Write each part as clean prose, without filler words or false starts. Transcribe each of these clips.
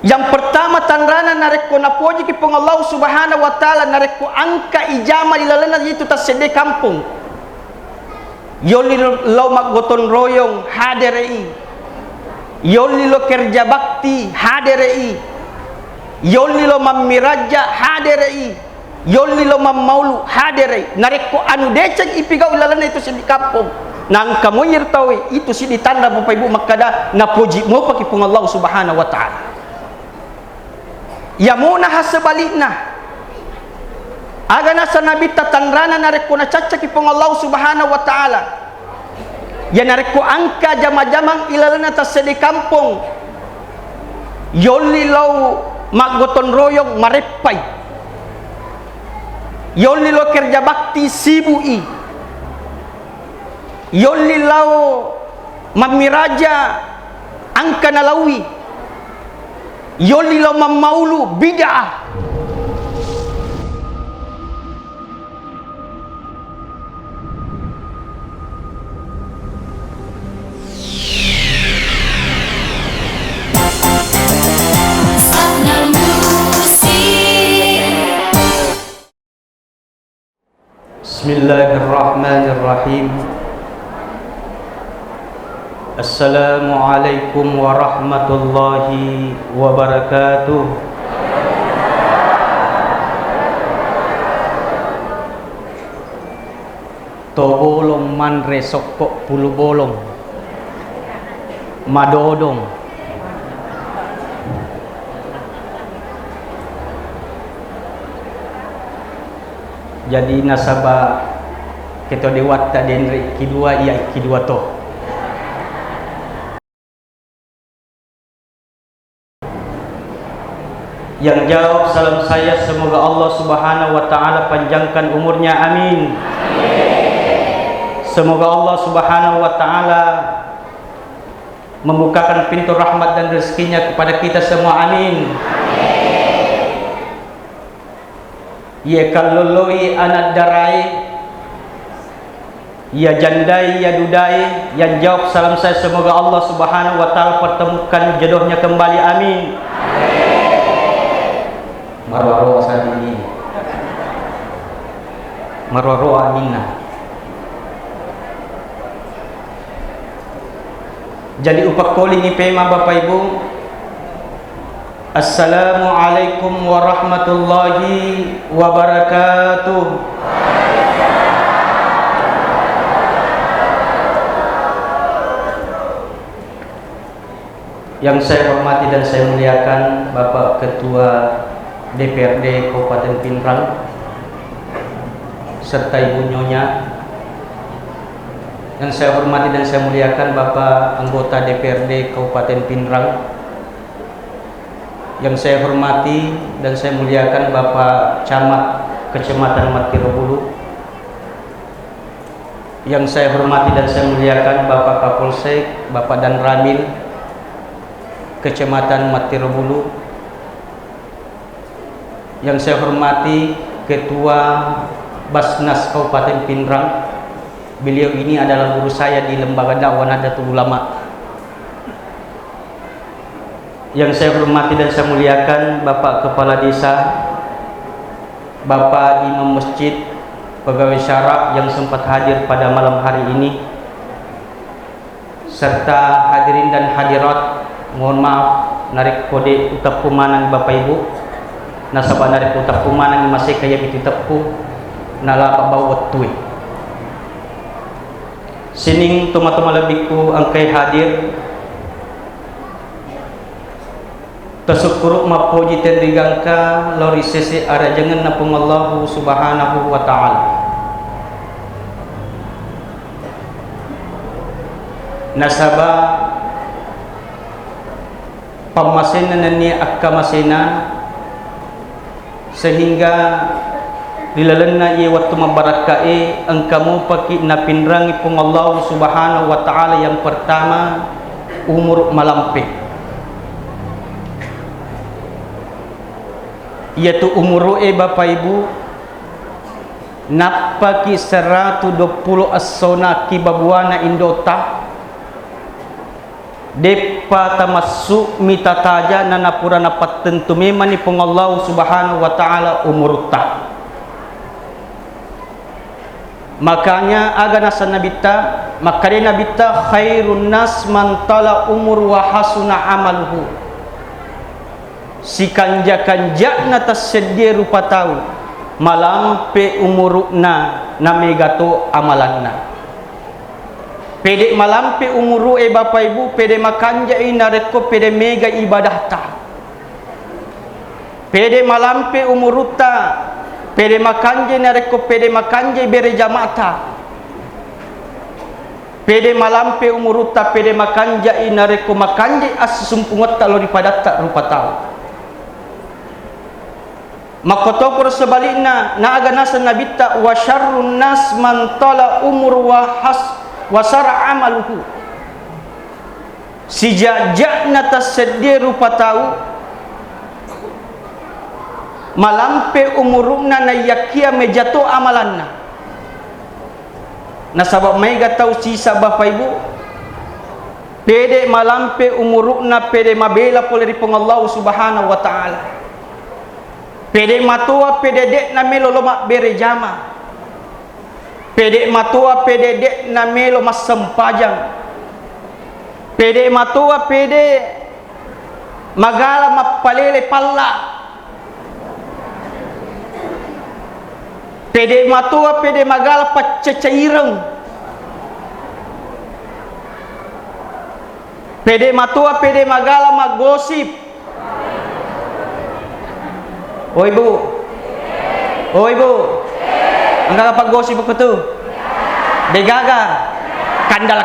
Yang pertama tanrana narek ko napoji ki pong Allah subhanahu wa ta'ala narek ko angka ijama ilalana itu tas sede kampung yoli lo maggoton royong haderei yoli lo kerja bakti haderei yoli lo mamiraja haderei yoli lo mammaulu haderei narek ko anu deceng ipigaw ilalana itu sede kampung nang kamu yirtawi itu si ditanda Bapak Ibu makada napoji mo paki pong Allah subhanahu wa ta'ala. Ya muna hasebalikna aga nasa nabi tatanrana narek ko na cacaki pong Allah subhanahu wa ta'ala ya narek ko angka jama-jamang ilalana tas sedi kampung yoli law maggoton royong marepay yoli lo kerja bakti sibui yoli law mamiraja angka nalawi yoli lo mammaulu bid'ah Bismillahirrahmanirrahim. Assalamualaikum warahmatullahi wabarakatuh. Tobolong manre sokok pulu bolong madodong jadi nasabah kita dewat tak denri kidua ia kidua toh. Yang jawab salam saya semoga Allah subhanahu wa ta'ala panjangkan umurnya, amin. Semoga Allah subhanahu wa ta'ala membukakan pintu rahmat dan rezekinya kepada kita semua, amin. Ya kalloloi anak darai ya jandai ya dudai. Yang jawab salam saya semoga Allah subhanahu wa ta'ala pertemukan jodohnya kembali, amin. Marwaro sadini marwaro aminah. Jadi upak koli ni pema Bapak Ibu. Assalamualaikum warahmatullahi wabarakatuh. Yang saya hormati dan saya muliakan Bapak Ketua DPRD Kabupaten Pinrang serta Ibu Nyonya. Yang saya hormati dan saya muliakan Bapak anggota DPRD Kabupaten Pinrang. Yang saya hormati dan saya muliakan Bapak Camat Kecamatan Matirobulu. Yang saya hormati dan saya muliakan Bapak Kapolsek, Bapak Dan Ramil Kecamatan Matirobulu. Yang saya hormati Ketua Basnas Kabupaten Pinrang. Beliau ini adalah guru saya di Lembaga Dakwah Nahdlatul Ulama. Yang saya hormati dan saya muliakan Bapak Kepala Desa, Bapak Imam Masjid, Pegawai Syarab yang sempat hadir pada malam hari ini, serta hadirin dan hadirat. Mohon maaf narik kode utap pumanang Bapak Ibu. Nasabah narik utap pumanang masih kaya itu tepu nala bawat tuwi. Sining tuma-tuma lebihku angkai hadir. Tasukuru mapoji tendigangka lori sese arajangan napung Allah subhanahu wa ta'ala. Nasabah pamasenan ni akkamasena sehingga dilalana ia waktu mabarakae engkamu paki napinrangi pung Allah subhanahu wa ta'ala. Yang pertama umur malampe, yaitu umur Bapak Ibu napaki 120 asona kibabuana indota depa tamasuk mitataja na napura na patentu memang ni pong Allah subhanahu wa ta'ala umurta. Makanya aga nasa nabita, makanya nabita khairun nas man tala umur wa hasuna amaluhu. Si kanja-kanja na tassedia rupa tau malampe umurukna na megato amalanna. Pede malampe umuru bapak ibu, pede makanja inareko pede mega ibadahta. Pede malampe umuruta, pede makanja inareko pede makanja bere jamata. Pede malampe umuruta, pede makanja inareko makanja asumpungot talo dipadatta rupa tau. Makotopor sebaliknya na aga nasa nabita wa syarrun nas man tala umur wasara amaluhu. Si jajakna tassedia rupa tau malampe umuruna na yakia mejato amalanna. Na sabab mega tau sisa bapak ibu pede malampe umuruna pede mabela poleri pong Allah subhanahu wa ta'ala. Pede matua pede dek na melolo mak bere jama. Pede matua pede dek na melo mas sempajang. Pede matua pede magala mapalele palla. Pede matua pede magala pacecaireng. Pede matua pede magala magosip. Oh ibu, oh ibu, enggak apa gosip aku tu? Degaga,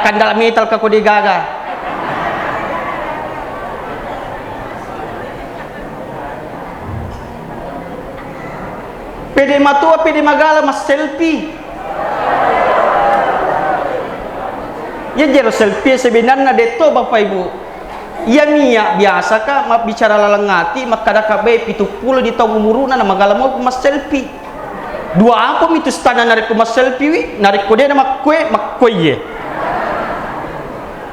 kandal metal kaku degaga. Pede matua pede magala mas selfie. Ya jero selfie sebenarnya deto bapak ibu. Iya mia biasa kah mak bicara lalangati mak kada kabe 70 di tahun umuruna na magala mo mas selfie. Dua apa mitu stana narik mas selfie wi narik ko de na makwe ye.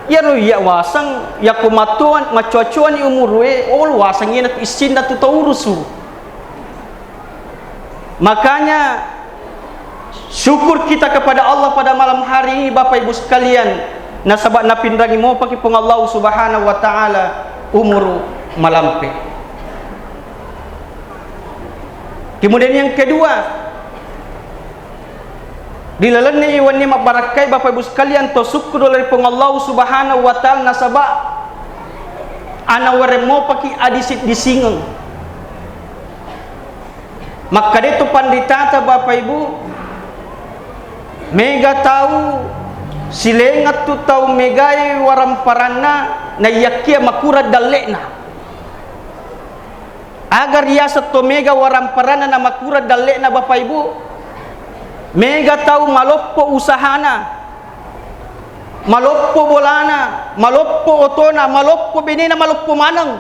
Ya ro ya wasang ya kumatuan macuacuan ni umur we ol wasang ina isin na tu taurusu. Makanya syukur kita kepada Allah pada malam hari ini bapak ibu sekalian. Nasabak napindrangi mo paki pong Allah subhanahu wa ta'ala umur malampe. Kemudian yang kedua, dilalan ni iwan ni mabarakai bapak ibu sekalian to syukur oleh pong Allah subhanahu wa ta'ala nasabak ana ware mo paki adisit disingeng. Maka dito panditata bapak ibu mega tahu silengat tu tau megai waram paranna na yakia makura dalekna agar riasat to mega waram paranna na makura dalekna bapak ibu mega tau maloppo usahana maloppo bolana maloppo otona maloppo benena maloppo manang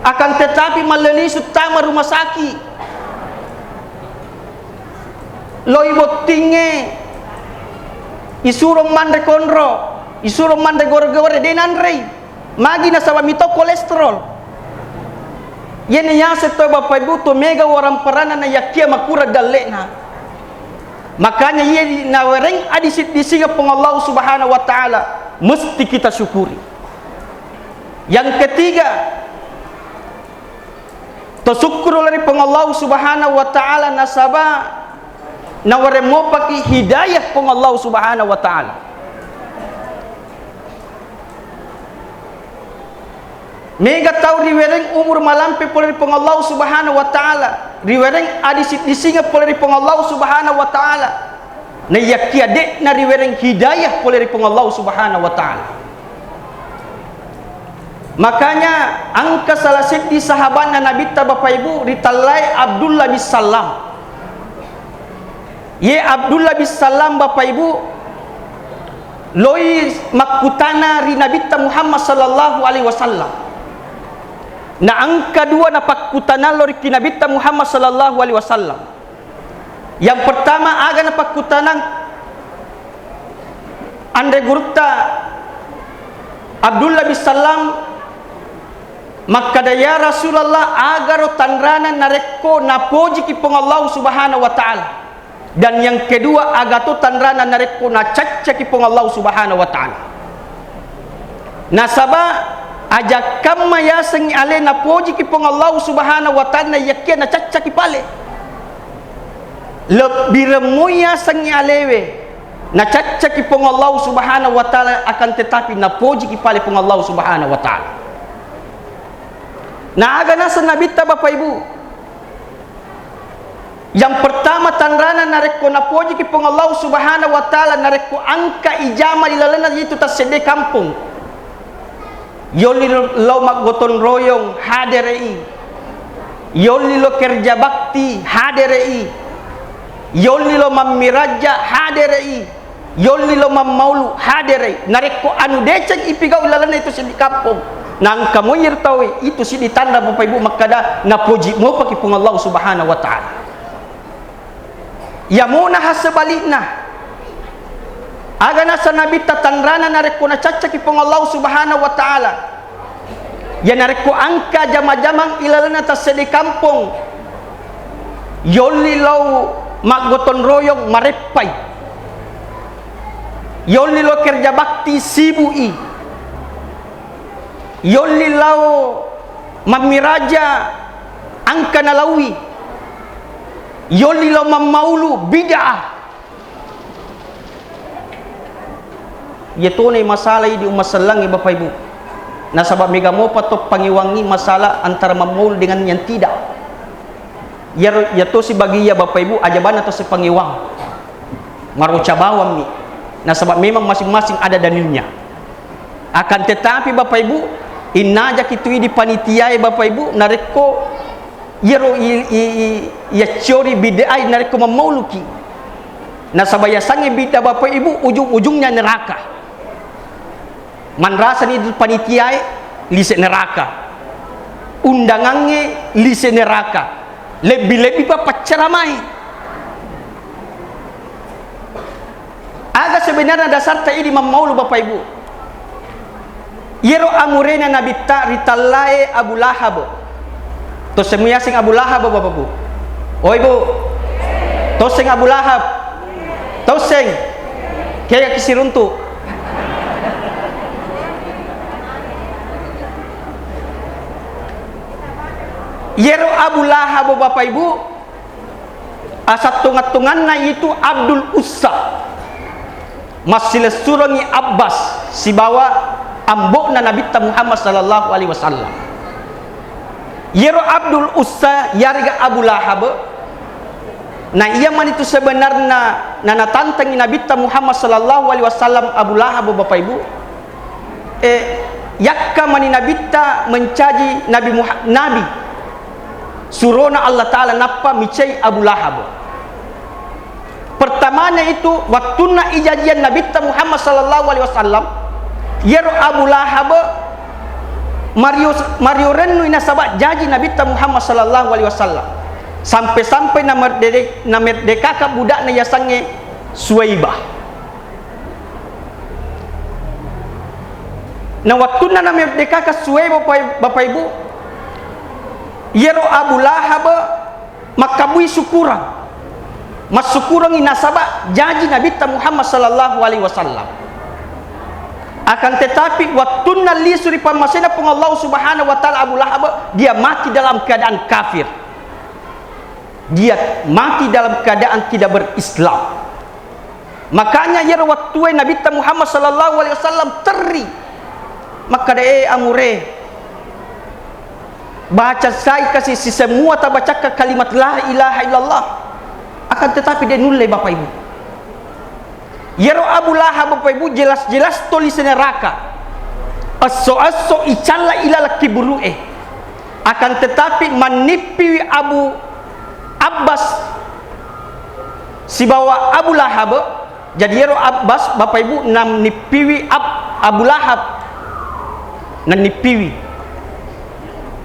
akan tetapi malelisut tama rumah sakit loi botinge isurong mande konro isurong mande gore-gore denanrei magi na sawa mito kolesterol yen ya seto bapak ibu to mega waram parana na yakia makura dalekna makanya ye na wereng adisit disinga pong Allah subhanahu wa ta'ala mesti kita syukuri. Yang ketiga to syukur oleh pong Allah subhanahu wa ta'ala nasaba naware mo paki hidayah pong Allah subhanahu wa ta'ala. Mega tau riwereng umur malampe poleri pong Allah subhanahu wa ta'ala riwereng adisit disinga poleri pong Allah subhanahu wa ta'ala na yakia dek na riwereng hidayah poleri pong Allah subhanahu wa ta'ala. Makanya angka salah siti sahabat na nabita bapak ibu ritalai Abdullah bin Salam. Ye Abdullah bin Salam bapak ibu loi makutana ri nabita Muhammad sallallahu alaihi wasallam na angka dua na pakutana lori kinabita Muhammad sallallahu alaihi wasallam. Yang pertama aga na pakutanan andre gurta Abdullah bin Salam makada ya Rasulullah agar tanrana narekko napoji kipong Allah subhanahu wa ta'ala, dan yang kedua agato tanrana narekko na cacca kipong Allah subhanahu wa ta'ala. Nasaba aja kamma ya sengi ale napoji kipong Allah subhanahu wa ta'ala na yakia na cacca kipale lebih remuya sengi alewe na cacca kipong Allah subhanahu wa ta'ala, akan tetapi napoji kipale pong Allah subhanahu wa ta'ala. Na aga nasa nabita Bapak Ibu, yang pertama tanrana narekko napoji kipong Allah subhanahu wa ta'ala narekko angka ijama ilalana itu tasede kampung yoli lo maggoton royong haderei, yoli lo kerja bakti haderei, yoli lo mamiraja haderei, yoli lo mammaulu haderei, narekko anu deceng ipigaw ilalana itu sedi kampung nang kamu yirtawi itu si ditanda Bapak Ibu makada napoji mo pakipong Allah subhanahu wa ta'ala. Ya muna hasebalikna aga nasa nabita tanrana narekko na cacca kipong Allah subhanahu wa ta'ala, ya narekko angka jama-jamang ilalana tas sedi kampung yoli law maggoton royong marepay, yoli lo kerja bakti sibui, yoli law mamiraja angka nalawi, yoli law mammaulu bid'ah. Yaitu na masalah di umat selang Bapak Ibu. Nasabab mega mo patok pangiwangi masalah antara mamul dengan yang tidak. Yaitu si bagi ya Bapak Ibu ajaban atau si pangiwang. Maruca bawam ni. Nasabab memang masing-masing ada dalilnya. Akan tetapi Bapak Ibu inaja kitu di panitia Bapak Ibu nareko yero ya curi bid'ah nareko mamauluki. Nasabab ya sange bid'ah Bapak Ibu ujung-ujungnya neraka. Manrasa ni panitia lise neraka, undangannya lise neraka, lebih-lebih bapak ceramai. Aga sebenarnya dasar tak ini mamaulu Bapak Ibu. Yero amurena nabi ta ritalae Abu Lahab. To semua sing Abu Lahab Bapak Ibu. Oh Ibu. To sing Abu Lahab. To sing kayak kisiruntu. Yero Abu Lahab Bapak Ibu asat tungat-tungan na itu Abdul Uzza masih surangi Abbas si bawa ambok na Nabi Muhammad sallallahu alaihi wasallam. Yero Abdul Uzza yarga Abu Lahab na iya man itu sebenarnya na natantangi Nabi Muhammad sallallahu alaihi wasallam Abu Lahab Bapak Ibu yakka mani Nabi mencaji Nabi surona Allah Ta'ala napa micai Abu Lahab. Pertamanya itu waktuna ijajian Nabi Muhammad sallallahu alaihi wasallam yero Abu Lahab Mario rennu ina sabat jaji Nabi Muhammad sallallahu alaihi wasallam sampai-sampai na merdeka ka budakna yasange Suwaibah. Na waktuna na merdeka ka Suwaibah Bapak Ibu yero Abu Lahab makabui syukuran mas syukuran inasaba jaji Nabi Muhammad sallallahu alaihi wasallam. Akan tetapi waktu nali suri pamasena pun Allah subhanahu wa ta'ala Abu Lahab dia mati dalam keadaan kafir, dia mati dalam keadaan tidak berislam. Makanya yero waktu Nabi Muhammad sallallahu alaihi wasallam teri maka amure baca saya kasih si semua tak baca kalimat la ilaha illallah, akan tetapi dia nulai Bapak Ibu. Yero Abu Lahab Bapak Ibu jelas-jelas tulis neraka aso icalla ilal kiburu'e, akan tetapi manipi Abu Abbas si bawa Abu Lahab jadi yero Abbas Bapak Ibu nam nipiwi Abu Lahab nan nipiwi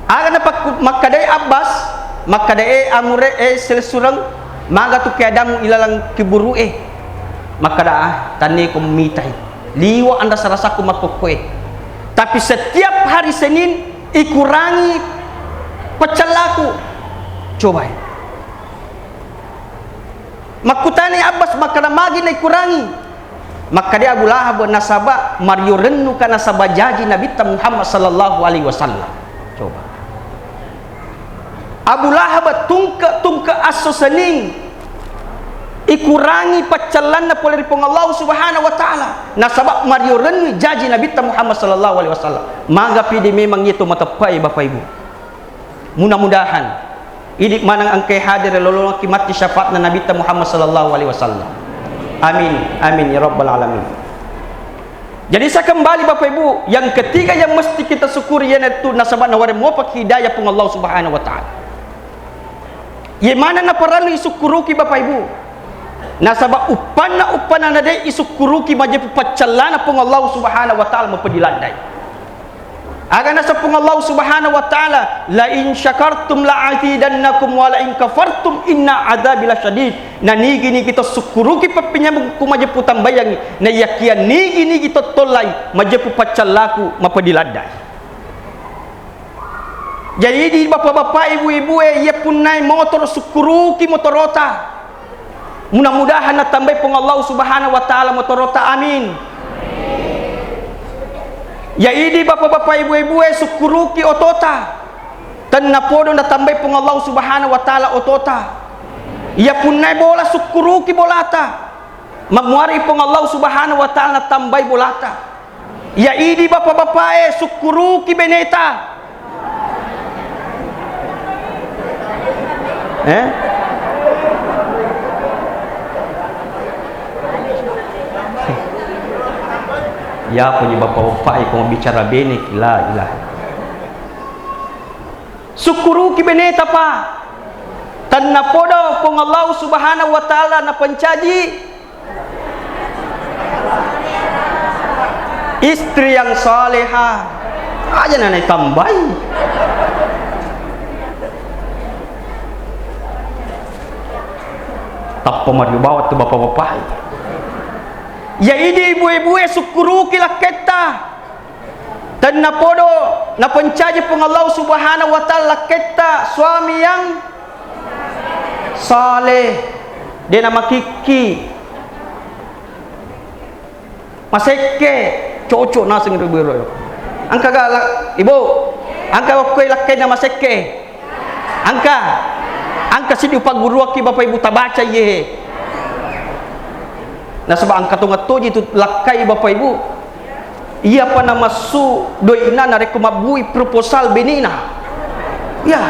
aga dapat makadai Abbas makadai amure selesurang maga tu keadamu ilalang kiburu makada tani ko mitai liwa anda sarasa ku makukue. Tapi setiap hari Senin ikurangi pecel laku. Coba. Makutani Abbas maka magi na ikurangi. Maka dia Abu Lahab nasaba Mario rennu kana nasaba jaji Nabi Muhammad sallallahu alaihi wasallam. Coba. Abu Lahab tungka aso Senin ikurangi pacalan na poleri pong Allah subhanahu wa ta'ala nasabak Mario rennu jaji Nabi Muhammad sallallahu alaihi wasallam. Mangga pidi memang itu matapai Bapak Ibu. Mudah-mudahan ini manang angkai hadir lolong kimati syafaat na Nabi Muhammad sallallahu alaihi wasallam. Amin, amin ya rabbal alamin. Jadi saya kembali Bapak Ibu, yang ketiga yang mesti kita syukuri yaitu nasabak na wari mopak hidayah pung Allah subhanahu wa ta'ala. Ye mana na paranu isukuruki Bapak Ibu? Nasabak upana na de isukuruki majepu pacalana pung Allah subhanahu wa ta'ala mapadilandai. Agar nasa pung Allah subhanahu wa ta'ala, la in syakartum la azidannakum wa la in kafartum inna adzabi lasyadid. Na nigi kita sukuruki papinya ku majepu tambayangi na yakian nigi kita tolai majepu pacalaku mapadiladai. Jadi di bapak-bapak ibu-ibu ia punai motor sukuruki motorota. Mudah-mudahan na tambay pung Allah subhanahu wa ta'ala motorota. Amin. Ya idi bapak-bapak ibu-ibu sukuruki otota. Tan napodo na tambay pung Allah subhanahu wa ta'ala otota. Ia punay bola sukuruki bolata. Magmuari pung Allah subhanahu wa ta'ala na tambay bolata. Ya idi bapak-bapak sukuruki beneta. Ya punya bapak-bapak yang bicara benek la ilaha. Syukuruki beneta pa. Tan napodo pung Allah subhanahu wa ta'ala na pancaji istri yang saleha. Aja na tambay. Tappo Mario bawat tu bapak-bapak. Ya ini ibu-ibu syukuruki laketa. Dan napodo na pancaji pung Allah subhanahu wa ta'ala laketa suami yang saleh. Dia nama Kiki maseke cocok nasing ibu. Angka galak ibu. Angka waktu lakena maseke. Angka sini upaguru ki bapak ibu tabaca ye. Nah sebab angka tungat itu lakai bapak ibu. Ia pa nama su doina na rekomabui proposal benina. Ya.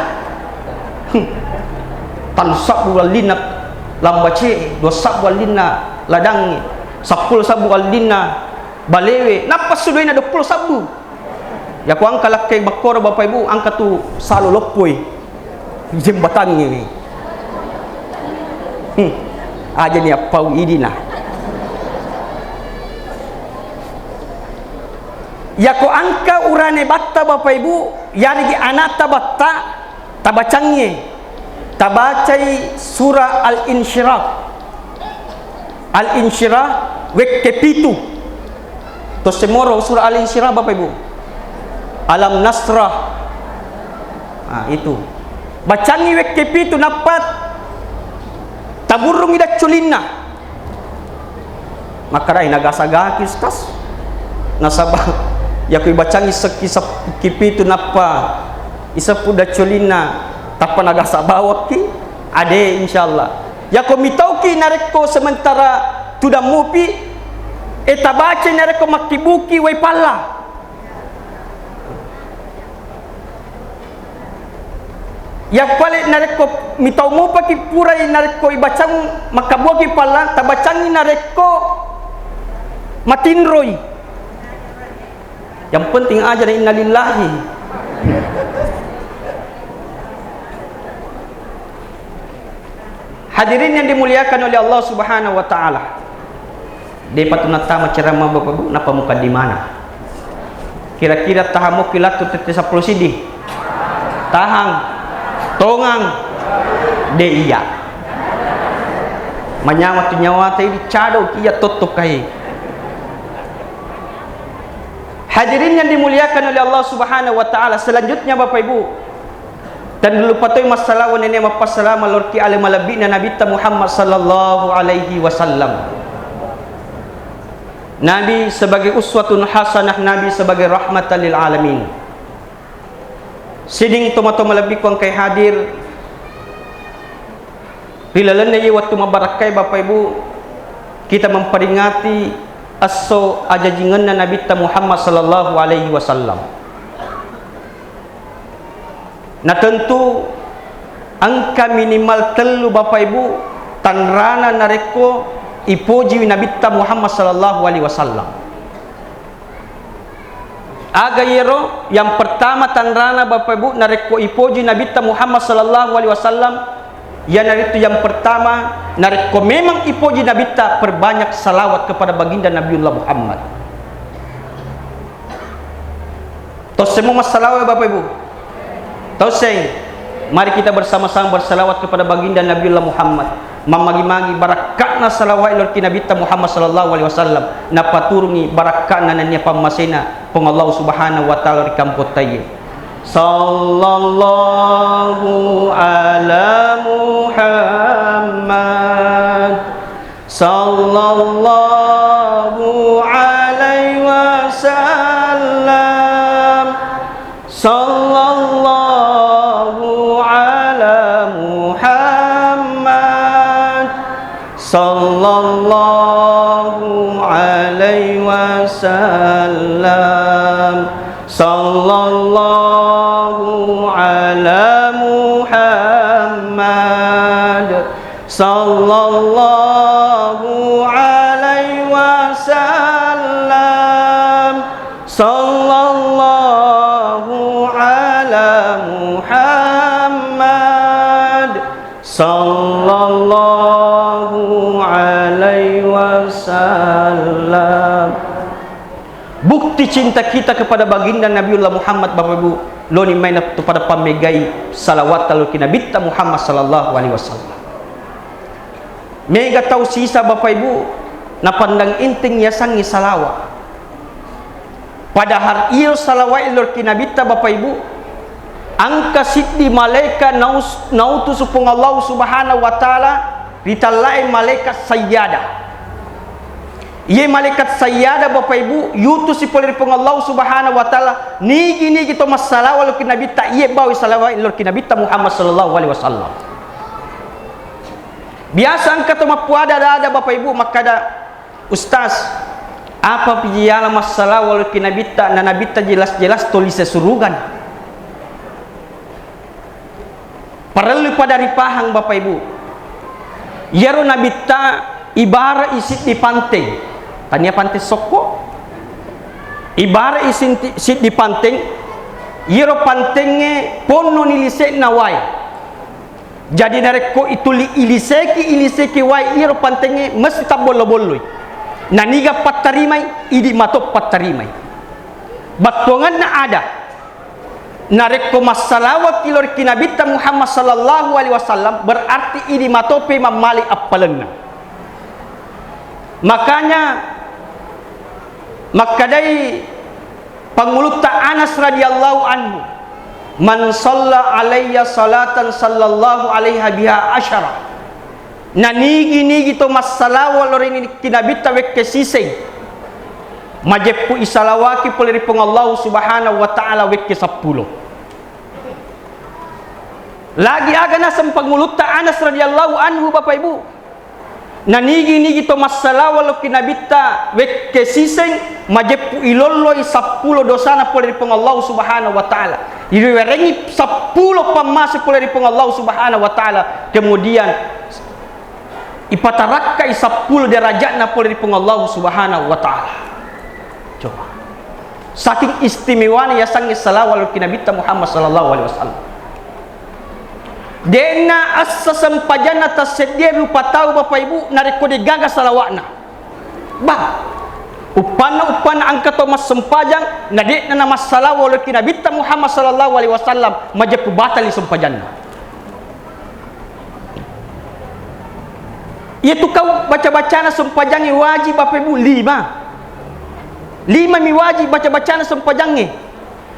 Tansab walina lambace, dosab walina ladangi, 10 sabu walina balewe. Napa su doina 20 sabu. Ya ku angka lakai bakor bapak ibu, angka tu salo lopoi. Jembatan ini. Aja ni apa idina. Ya ko angka urane batta bapak ibu yani anata batta tabacangye tabacai surah al-insyirah wekkepitu to semoro surah al-insyirah bapak ibu alam nasrah. Itu bacangi wekkepitu napat taburung ida culina makarai nagasagakis tas nasabah. Ya kui bacangi sekisap kipitu napa isa puda colina tapa nagasa bawak ki ade insyaallah. Ya ko mitauki nareko sementara tuda mupi etabace nareko makibuki way pala. Ya pale nareko mitau mo paki purai nareko ibacang makabuki pala tabacangi nareko matinroy. Yang penting aja dan innalillahi. Hadirin yang dimuliakan oleh Allah subhanahu wa ta'ala. Dia patunata macerama bapak ibu napa muka di mana? Kira-kira tahamu kilatu tete 10 sidi. Tahang tongang de iya. Manyawa tu nyawa tadi cado kia tutup kai. Hadirin yang dimuliakan oleh Allah Subhanahu wa taala, selanjutnya Bapak Ibu, dan dulu patoi masalah ini mapasalam lorki alim malabina Nabi Muhammad sallallahu alaihi wasallam. Nabi sebagai uswatun hasanah, Nabi sebagai rahmatan lil alamin. Siding tomato malabik kong kay hadir pilalan na waktu mabarakai Bapak Ibu, kita memperingati aso ajajingan na Nabi Muhammad sallallahu alaihi wasallam. Na tentu angka minimal telu Bapak Ibu tanrana nareko ipuji Nabi Muhammad sallallahu alaihi wasallam. Aga yero yang pertama tanrana Bapak Ibu nareko ipuji Nabi Muhammad sallallahu alaihi wasallam, ya itu yang pertama nareko memang ipuji Nabi perbanyak salawat kepada baginda Nabiullah Muhammad. Tos semua salawat Bapak Ibu. Toseng, mari kita bersama-sama bersalawat kepada baginda Nabiullah Muhammad. Mamagi-magi barakatna salawat ilor Nabi Muhammad sallallahu alaihi wasallam, na paturungi barakatna nanya pamasena pong Allah Subhanahu wa taala di kampot tayo. Sallallahu ala Muhammad, sallallahu alaihi wasallam, sallallahu sallallahu alaihi wasallam, sallallahu ala Muhammad, sallallahu alaihi wasallam, sallallahu ala Muhammad, sallallahu alaihi wasallam. Bukti cinta kita kepada baginda Nabiullah Muhammad Bapak Ibu, loni main kepada pamegai salawat kalau Nabi Muhammad sallallahu alaihi wasallam. Mega tahu sisa Bapak Ibu na pandang inting yasangi salawat. Padahal iyo salawat ilor Nabi Bapak Ibu angka siddi malaikat nautus supung Allah Subhanahu wa taala ritalai malaikat sayyada. Ye malaikat sayyada Bapak Ibu yutus ipolri pung Allah Subhanahu wa taala nigi to masalah walau Nabi ta ye bawi salawat ilor Nabi Muhammad sallallahu alaihi wasallam. Biasa angka to mapuada ada Bapak Ibu makada ustaz apa pijala masalah walau Nabi ta na Nabi ta jelas-jelas tulis surugan. Perlu pada ripahang Bapak Ibu. Yero Nabi ta ibara isit di pantai. Tanya pantai soko. Ibara isit di pantai. Yero pantenge pono nilisek na wai. Jadi nareko ituli iliseki wai yero pantenge mesti tabolo-boloi. Naniga patarimai idi matop patarimai. Batongan na ada. Nareko masalawat ilor Nabi Muhammad sallallahu alaihi wasallam berarti ini matope mamali appalenna. Makadai panguluta Anas radhiyallahu anhu, man shalla alayya salatan sallallahu alaiha biha asyara. Nanigi to masalawat lor ini Nabi wekke siseng. Majepu isalawaki poleri pong Allah Subhanahu wa taala wekke 10. Lagi aga nasam panguluta Anas radhiyallahu anhu Bapak Ibu. Nanigi to masalah walau kinabita wek kesiseng majepu iloloi 10 dosana poleri pong Allah Subhanahu wa taala. Iwerengi 10 pamasuk poleri pong Allah Subhanahu wa taala. Kemudian ipatarakkai 10 derajatna poleri pong Allah Subhanahu wa taala. Coba. Saking istimewanya ya sangi salawat walau kinabita Muhammad sallallahu alaihi wasallam. Dena asa sampajana tasedia lupa tahu Bapak Ibu nariko digaga salawatna. Bah, upana angka Thomas sempajang nadik na nama salawat oleh Nabi Muhammad sallallahu alaihi wasallam majap batali sempajanna. Itu kau baca-bacana sempajangi wajib Bapak Ibu 5. 5 mi wajib baca-bacaan sempajangnya.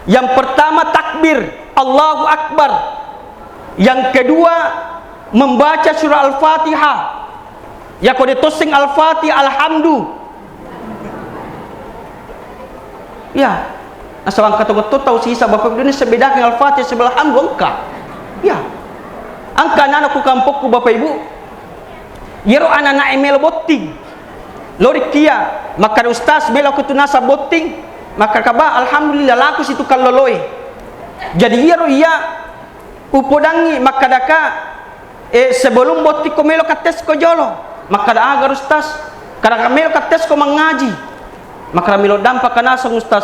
Yang pertama takbir, Allahu Akbar. Yang kedua membaca surah Al-Fatihah. Ya kau ditosing Al-Fatihah, Alhamdulillah. Ya, asal angka tu tahu sisa Bapak Ibu ini sebedakan Al-Fatihah sebelah Alhamdulillah engkau. Ya, angka anak-anakku kampungku Bapak Ibu. Yero anak-anak emel boting. Lori kia, maka ustaz bela aku tu nasa boting, maka kaba alhamdulillah laku situ kaloloy. Jadi yero iya upodangi maka daka sebelum botik ko melo kates ko jolo, maka da agar ustaz kada melo kates ko mengaji. Maka melo dampak kana sang ustaz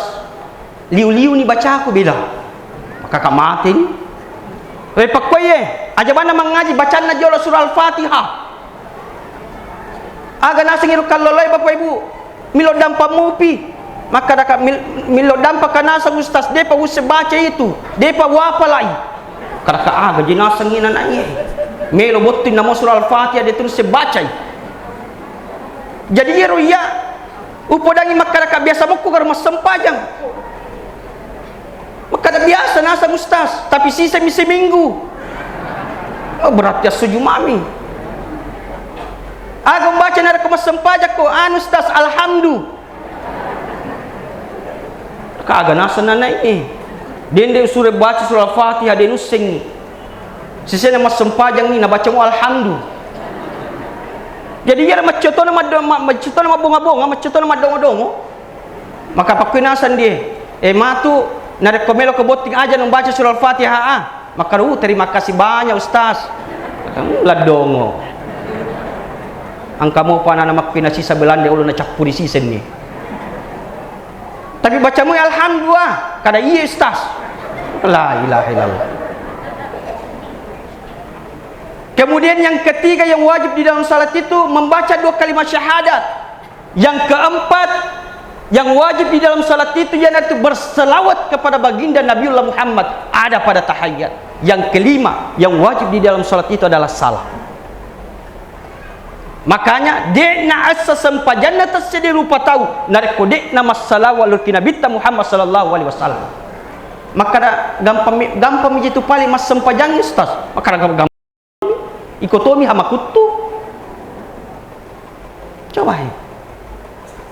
liu-liu ni baca aku bela. Maka kamatin. Pakoye, aja mana mengaji bacaan na jolo surah Al-Fatihah. Aga nasa ngiru kaloloy Bapak Ibu milo dampak mupi maka daka milo dampak kana sang ustaz depa use baca itu depa wapalai kada ka aga jinasa ngina nanye milo botin namo surah Al-Fatihah dia terus sebaca. Jadi yero ya upodangi maka daka biasa moku karo masempajang maka da biasa nasa ustaz tapi sisa misi minggu berat ya suju mami. Aku baca nara kemas sempajak ko ustaz alhamdulillah. Kagak nasa nanai dende surah baca surah Al-Fatihah den useng. Sisena mas sempajang ni na baca mo alhamdulillah. Jadi ya macetona macetona mabonga-bonga macetona madongo-dongo. Maka pakinasan dia matu nara komelo ke boting aja nang baca surah Al-Fatihah maka terima kasih banyak ustaz. Kamu ladongo. Angka mo pa na namak pinasisa belanda ulo na cakpu di sisen ni. Tapi baca mo alhamdulillah kada iya ustaz. La ilaha illallah. Kemudian yang ketiga yang wajib di dalam salat itu membaca 2 kalimat syahadat. Yang keempat yang wajib di dalam salat itu yaitu berselawat kepada baginda Nabiullah Muhammad ada pada tahiyat. Yang kelima yang wajib di dalam salat itu adalah salam. Makanya dekna asa sempajanna tasdi rupa tahu nareko dekna masalah walur kinabita Muhammad sallallahu alaihi wasallam. Maka gampang itu paling mas sempajang ustaz. Maka gampang ikotomi hamakutu. Coba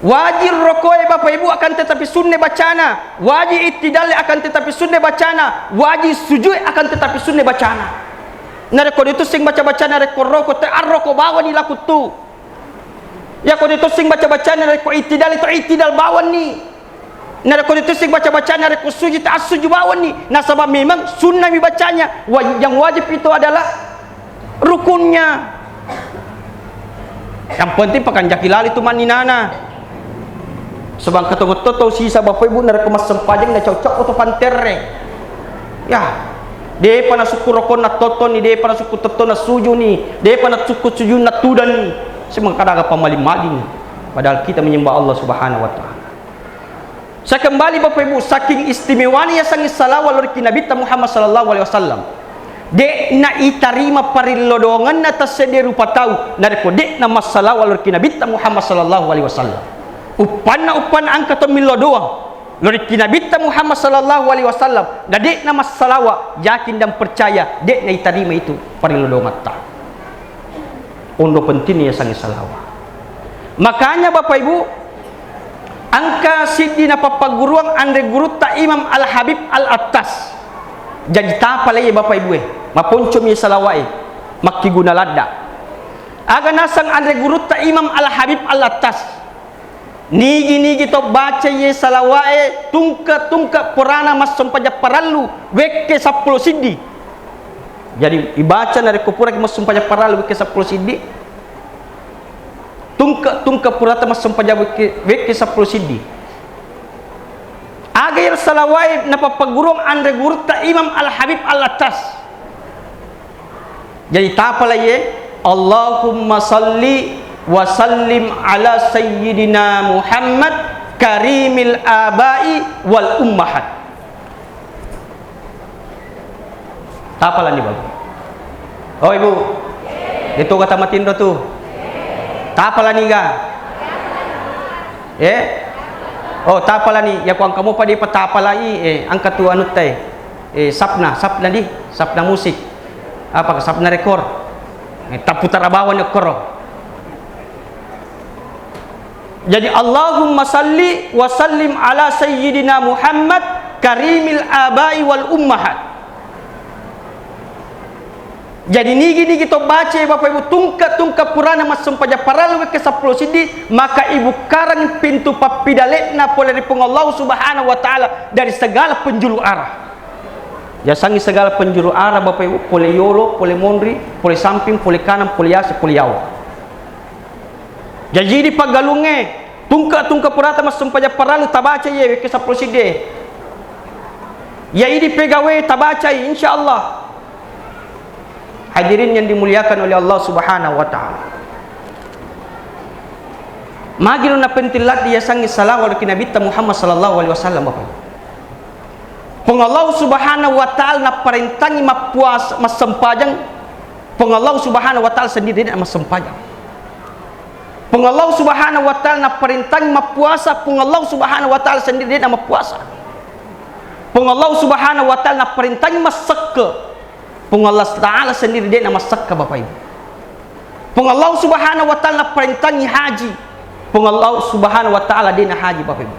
wajib rokoi Bapak Ibu akan tetapi sunne bacana, wajib ittidal akan tetapi sunne bacana, wajib sujud akan tetapi sunne bacana. Nareko itu sing baca-baca nareko roko te arroko bawa ni lakutu. Ya ko itu sing baca-baca nareko itidal itu itidal bawan ni. Nareko itu sing baca-baca nareko sujud as-sujud bawan ni. Nah sebab memang sunnah mi bacanya. Yang wajib itu adalah rukunnya. Yang penting pakan jakilali tu maninana. Sebab ketong-ketong sisa Bapak Ibu nareko mas sempajang na cocok atau panterre. Ya. Dia pana suku rokon na toton ni, dia pana suku toton na suju ni, dia pana suku suju na tudan ni. Semua kadang pamaling-maling. Padahal kita menyembah Allah Subhanahu wa taala. Saya kembali Bapak Ibu, saking istimewanya sang salawat lor Nabi Muhammad sallallahu alaihi wasallam. Dek na itarima parilodongan na tasede rupa tahu nareko dek na masalah lor Nabi Muhammad sallallahu alaihi wasallam. Upan angka to milodoang. Lori kinabita Muhammad sallallahu alaihi wasallam gadek nama salawa yakin dan percaya dek na itarima itu parilodongat ta ondo pentingnya sangi salawa. Makanya Bapak Ibu angka sidina papaguruang andre guru ta Imam Al Habib Al Attas jadi tapalay Bapak Ibu maponcom ya salawai makki guna ladda aga nasang andre guru ta Imam Al Habib Al Attas nigi to baca ye salawae tungka purana mas sempaja paralu weke 10 sidi. Jadi dibaca dari kupura mas sempaja paralu weke 10 sidi. Tungka purata mas sempaja weke 10 sidi. Agar salawae napapagurong andre guru ta Imam Al Habib Al Attas. Jadi tapala ye Allahumma salli wa sallim ala sayyidina Muhammad karimil abai wal ummahat. Tapalan ni Bapak. Oh Ibu, itu kata matindo tuh. Tapalan ni ga? Oh, tapala ni, ya kuang kamu pa di patapala angkat tu anu teh. Sapna di, sapna musik. Apa sapna rekor. Taputar abawan koro. Jadi Allahumma salli wa sallim ala sayyidina Muhammad karimil abai wal ummahat. Jadi nigi kita baca Bapak Ibu tungka purana masampaja paralu ke 10 sidi, maka ibu karang pintu papidalekna pole di Allah Subhanahu wa taala dari segala penjuru arah. Ya sangi segala penjuru arah Bapak Ibu, pole yolo, pole mondri, pole samping, pole kanan, pole yasi, pole yaw. Jadi di pagalunge tungka purata masampaja paralu tabaca ye ke 10 sidi. Ya ini pegawe tabaca insyaallah. Hadirin yang dimuliakan oleh Allah Subhanahu wa taala. Magino na pentilat dia sangi salawat ke Nabi Muhammad sallallahu alaihi wasallam Bapak. Peng Allah Subhanahu wa taala na perintangi mapuas masempajang, peng Allah Subhanahu wa taala sendiri na masempajang. Peng Allah Subhanahu wa taala na perintangi mapuasa, peng Allah Subhanahu wa taala sendiri na mapuasa. Peng Allah Subhanahu wa taala na perintangi masakka, pung Allah Ta'ala sendiri dia nama sakka Bapak Ibu. Pung Allah Subhanahu wa taala perintangi haji, pung Allah Subhanahu wa taala dia na haji Bapak Ibu.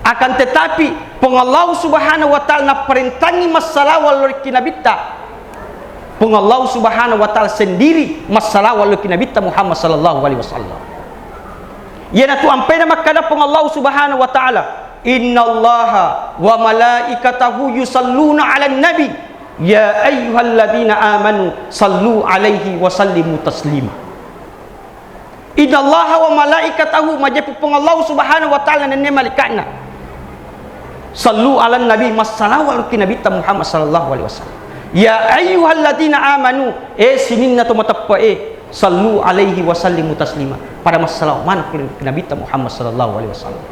Akan tetapi pung Allah Subhanahu wa taala perintangi masalah walur kinabita, pung Allah Subhanahu wa taala sendiri masalah walur kinabita Muhammad sallallahu alaihi wasallam. Yana tu ampai na makada pung Allah Subhanahu wa taala, innallaha wa malaikatahu yusalluna 'alan nabi ya ayyuhalladzina amanu sallu alaihi wa sallimu taslima. Innallaha wa malaikatahu majapupung Allah Subhanahu wa taala nenne malaikatna sallu ala nabi masalawal ki nabi Muhammad sallallahu alaihi wasallam. Ya ayyuhalladzina amanu sininna to matappa sallu alaihi wa sallimu taslima. Pada masalaman ki nabi Muhammad sallallahu alaihi wasallam.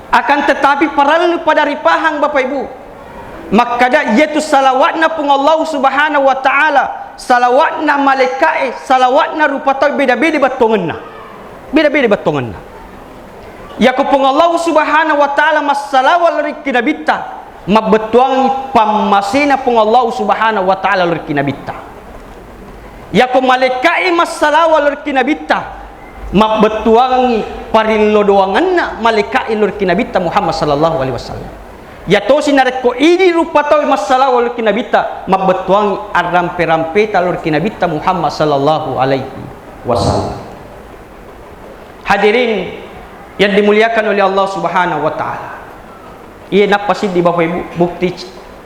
Akan tetapi paralu pada ripahang Bapak Ibu, makada yaitu salawatna pung Allah Subhanahu wa taala, salawatna malaikat, salawatna rupata beda-beda batonganna. Beda-beda batonganna. Ya pung Allah Subhanahu wa taala masalawal rikinabita, mabbetuangi pamasina pung Allah Subhanahu wa taala rikinabita. Ya malaikat masalawal rikinabita, mabbetuangi parillodoanganna malaikat rikinabita Muhammad sallallahu alaihi wasallam. Ya to sinaret ko ini rupa to masalah walur kinabita mabetuangi arampe-rampe talur kinabita Muhammad sallallahu alaihi wasallam. Hadirin yang dimuliakan oleh Allah Subhanahu wa taala. Ia napasid di Bapak Ibu bukti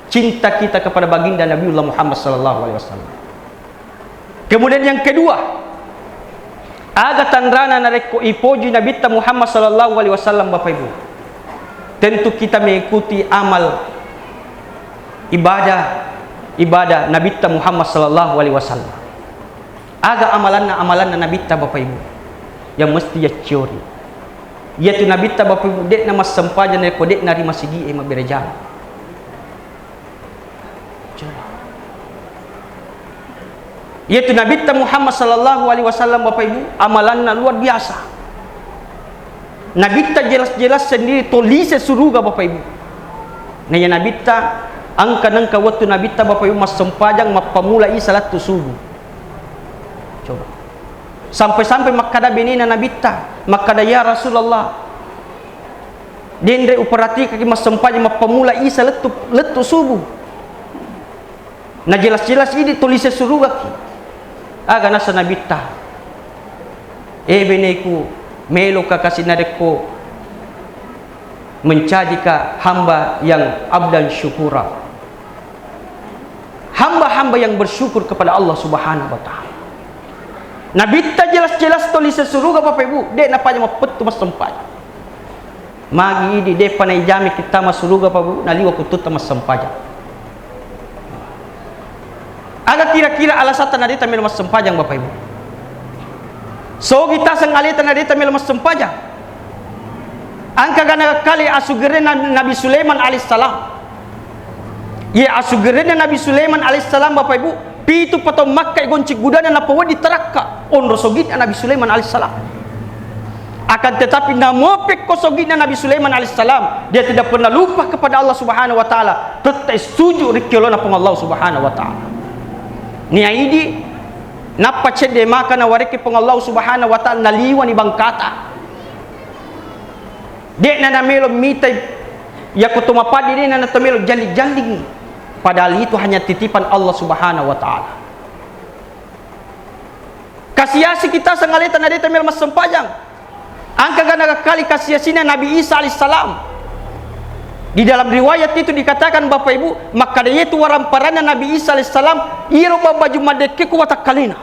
cinta kita kepada baginda Nabiullah Muhammad sallallahu alaihi wasallam. Kemudian yang kedua, aga tandrana narek ko ipoji nabita Muhammad sallallahu alaihi wasallam Bapak Ibu. Tentu kita mengikuti amal ibadah Nabi Muhammad sallallahu alaihi wasallam. Aga amalan Nabi Bapak Ibu yang mesti ya ciori. Yaitu Nabi Bapak Ibu dek nama sempajan ko dek nari masigi mabereja. Yaitu Nabi Muhammad sallallahu alaihi wasallam Bapak Ibu amalanna luar biasa. Nabi jelas-jelas sendiri tulis suruga Bapak Ibu. Naya Nabi angka waktu Nabi Bapak Ibu mas sempajang mapamulai salat subuh. Coba. Sampai-sampai makada benina Nabi makada ya Rasulullah. Dendre uperati kaki mas sempajang mapamulai salat letu subuh. Nah jelas-jelas ini tulis suruga ki. Aga nasa Nabi beneku melo kakasih nadeko menjadikan hamba yang abdan syukura, hamba-hamba yang bersyukur kepada Allah Subhanahu wa taala. Nabi jelas-jelas tulis suruga Bapak Ibu dek napanya mapetu mas sempat magi di depan jami kita mas suruga Bapak Ibu naliwa kutut mas sempaja. Ada kira-kira alasan tadi tamil mas sempajang Bapak Ibu. So kita sengalitan adita mas sempajang. Angka gana kali asugeren Nabi Sulaiman alaihissalam. Ya asugeren Nabi Sulaiman alaihissalam Bapak Ibu pitu pato Makkah goncik gudana na pawa di teraka on rosogit Nabi Sulaiman alaihissalam. Akan tetapi namopek kosogina Nabi Sulaiman alaihissalam, dia tidak pernah lupa kepada Allah Subhanahu wa taala, tetap setuju rikyolona pun Allah Subhanahu wa taala. Ni aidi napa cede maka na wareke pun Allah Subhanahu wa taala naliwa ni bangkata. Dek na namelo mitai ya kutumapadi dia na tamelo jali-jali, padahal itu hanya titipan Allah Subhanahu wa taala. Kasiasi kita sangalita na dia tamelo mas sempajang. Angka gana kali kasiasina Nabi Isa alaihissalam. Di dalam riwayat itu dikatakan Bapak Ibu, maka dia itu waramparana Nabi Isa alaihissalam iro baju madeke kuwata kalina.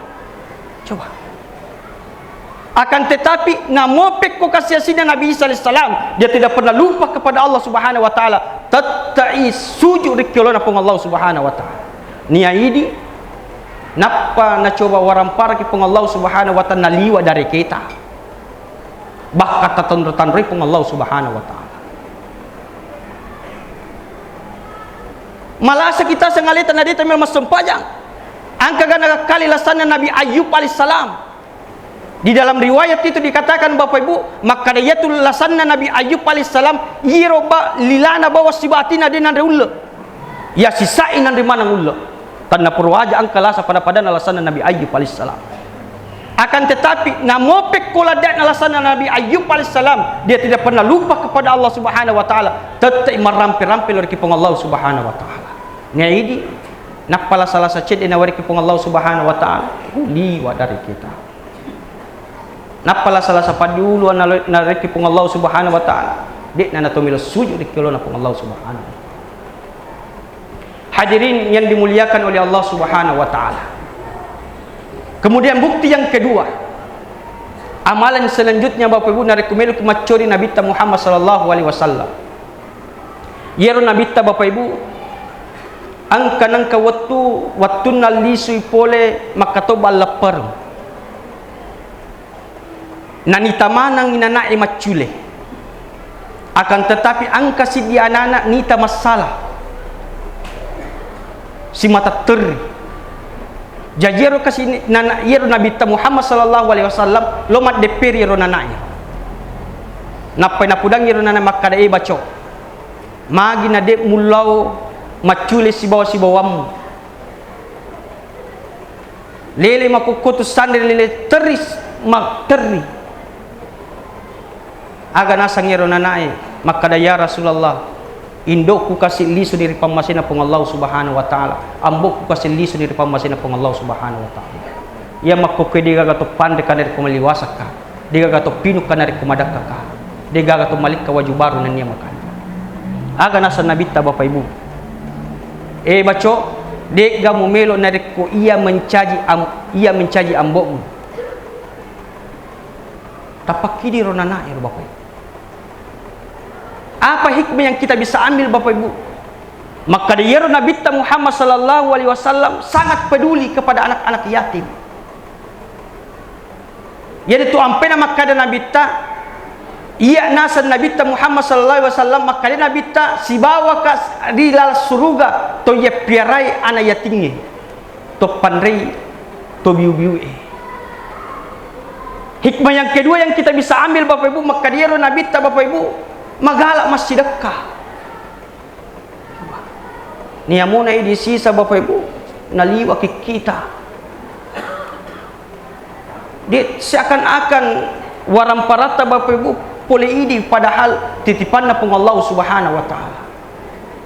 Coba. Akan tetapi namopek ko kasiasina Nabi Isa alaihissalam, dia tidak pernah lupa kepada Allah Subhanahu wa taala. Tatai sujud rikyolona pun Allah Subhanahu wa taala. Ni aidi napa na coba warampara ki pun Allah Subhanahu wa taala naliwa dari kita. Bahkan tatan ripung Allah Subhanahu wa taala. Malasa kita sengalita na dito mas sempajang. Angka gana kali lasana Nabi Ayub alaihissalam. Di dalam riwayat itu dikatakan Bapak Ibu, maka dia tu lasana Nabi Ayub alaihissalam iroba lilana bawa sibatina dinan reulle. Ya sisain nan mana ulle. Tanna purwaja angka lasa pada lasana Nabi Ayub alaihissalam. Akan tetapi namopek kuladat alasana Nabi Ayub alaihissalam, dia tidak pernah lupa kepada Allah Subhanahu wa taala, tetap merampi-rampi lari kipong Allah Subhanahu wa taala. Ngaidi napala salah saced ina wari kipong Allah Subhanahu wa taala liwa dari kita. Napala salah sapadiulu na reki kipong Allah Subhanahu wa taala, dek na natumilo sujud dikilona pong Allah Subhanahu wa taala. Hadirin yang dimuliakan oleh Allah Subhanahu wa taala. Kemudian bukti yang kedua, amalan selanjutnya Bapak Ibu narekumelu kumacori Nabi Muhammad sallallahu alaihi wasallam. Yero Nabi Bapak Ibu angkanang waktu nalisui pole makatoba lapar. Nanita manang inanai macule. Akan tetapi angka si dia anak nita masalah. Si mata teri. Jajero kasi nana yero Nabi Muhammad sallallahu alaihi wasallam lomat deperi yero nananya. Napai napudang yero nana makada e baco. Magi na de mulau macule si bawamu. Lele makukutus sandre lele teris mak teri. Aga nasang yero nanae makada ya Rasulullah. Indok ku kasih lisu diri pamasina pong Allah Subhanahu wa taala. Ambok ku kasih lisu diri pamasina pong Allah Subhanahu wa taala. Ya makko diga gato pande kanari kumaliwasaka. Diga gato pinu kanari kumadakaka. Diga gato malik ka wajubaru nan niya makan. Aga nasa nabita Bapak Ibu. Baco, dek ga mumelo narik ko ia mencaji ambokmu. Tapakidi ronana ya Bapak Ibu. Apa hikmah yang kita bisa ambil Bapak Ibu? Maka dia Nabi Muhammad sallallahu alaihi wasallam sangat peduli kepada anak-anak yatim. Jadi tu ampe nama kada Nabi iya nasa Nabi Muhammad sallallahu alaihi wasallam maka dia Nabi si bawa ka di dalam surga to ye piarai anak yatimnya. To pandai to biu-biu. Hikmah yang kedua yang kita bisa ambil Bapak Ibu, maka dia Nabi Bapak Ibu magalak masih dekat. Niamuna di sisa Bapak Ibu naliwa kita. Dia seakan-akan waramparata Bapak Ibu pole ini padahal titipanna pun Allah Subhanahu wa taala.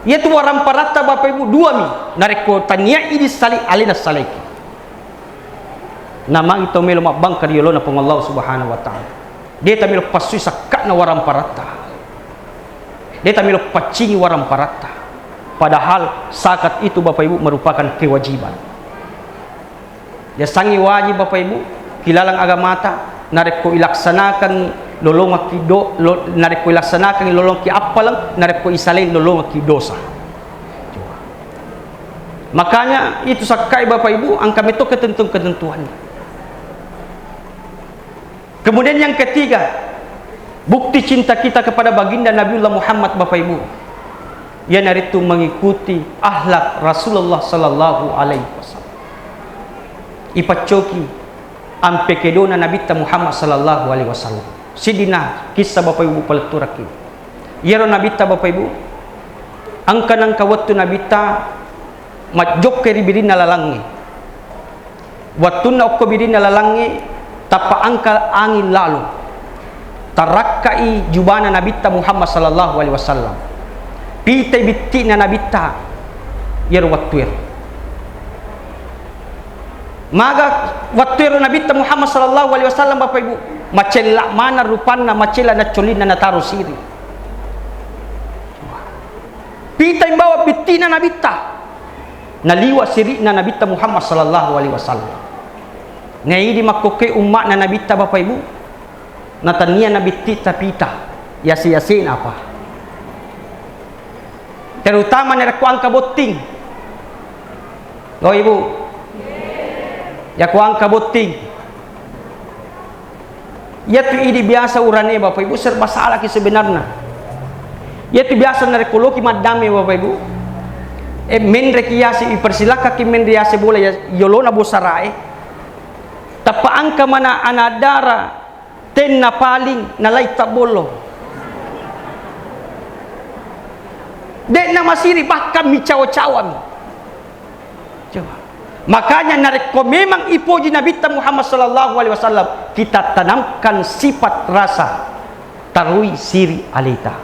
Yaitu waramparata Bapak Ibu dua mi nareko tania ini sali alina saliki. Nama itu melo mabangka diolona pun Allah Subhanahu wa taala. Dia tamilo pasui sakana waramparata. Dia tamilo pacingi waramparata. Padahal zakat itu Bapak Ibu merupakan kewajiban. Dia sangi wajib Bapak Ibu kilalang agamata narek ko ilaksanakan lolong kido narek ko ilaksanakan lolong ki apalang narek ko isalay lolong ki dosa. Makanya itu sakai Bapak Ibu ang kami to ketentuan. Kemudian yang ketiga, bukti cinta kita kepada baginda Nabiullah Muhammad Bapak Ibu, yang itu mengikuti akhlak Rasulullah sallallahu alaihi wasallam. Ipacoki ampe kedona Nabi Muhammad sallallahu alaihi wasallam. sidina kisah Bapak Ibu paleturaki yero nabita Bapak Ibu angka nang kawattu nabita majok keri birina lalangi wattuna okko birina lalangi tapa angka angin lalu tarakkai jubana nabita Muhammad sallallahu alaihi wasallam pite bittina nabita yero wattuir maga wattuir nabita Muhammad sallallahu alaihi wasallam Bapak Ibu macella mana rupanna macella na colina na taruh siri pita imbawa bittina nabita naliwa siri na nabita Muhammad sallallahu alaihi wasallam ngayi di makoke umat na nabita Bapak Ibu natania nabitita pita yasi-yasin apa terutama nera kuangka boting oh Ibu ya kuangka boting yaitu ini biasa urane Bapak Ibu serba salah ki sebenarnya yaitu biasa narekoloki madame Bapak Ibu men rekiasi persilaka ki men riase bola ya yolona bosarae tapa angka mana anadara ten na paling nalay tabolo dek na masiri bahkan mi cawa-cawa coba makanya nareko memang ipoji Nabi Muhammad sallallahu alaihi wasallam kita tanamkan sifat rasa tarui siri alita.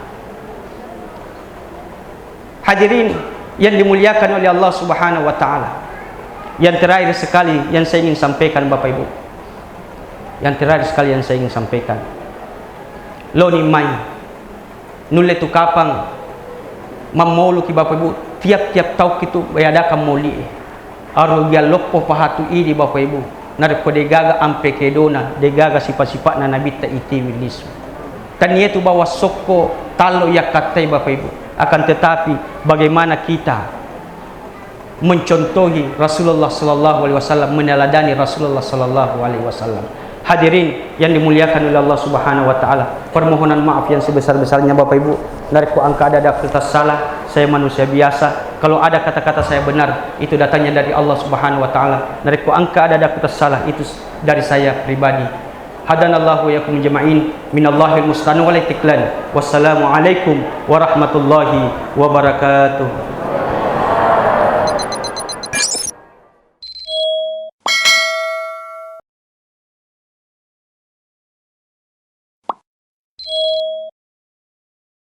Hadirin yang dimuliakan oleh Allah Subhanahu wa taala. Yang terakhir sekali yang saya ingin sampaikan Bapak Ibu. Yang terakhir sekali yang saya ingin sampaikan. Loni mai nulle tu kapang mamolu ki Bapak Ibu tiap-tiap tau kitu bayadakan moli. Aro dia lopo pahatu ini Bapak Ibu nareko degaga ampe kedona degaga sifat-sifat na nabi ta iti wilis kan itu bawa soko talo ya katai Bapak Ibu akan tetapi bagaimana kita mencontohi Rasulullah sallallahu alaihi wasallam meneladani Rasulullah sallallahu alaihi wasallam. Hadirin yang dimuliakan oleh Allah Subhanahu wa taala, permohonan maaf yang sebesar-besarnya Bapak Ibu. Nariku angka ada aktivitas salah, saya manusia biasa. Kalau ada kata-kata saya benar, itu datangnya dari Allah Subhanahu wa taala. Nariku angka ada aktivitas salah, itu dari saya pribadi. Hadanallahu wa yakum jama'in minallahil musta'an wal istiqlal. Wassalamu alaikum warahmatullahi wabarakatuh.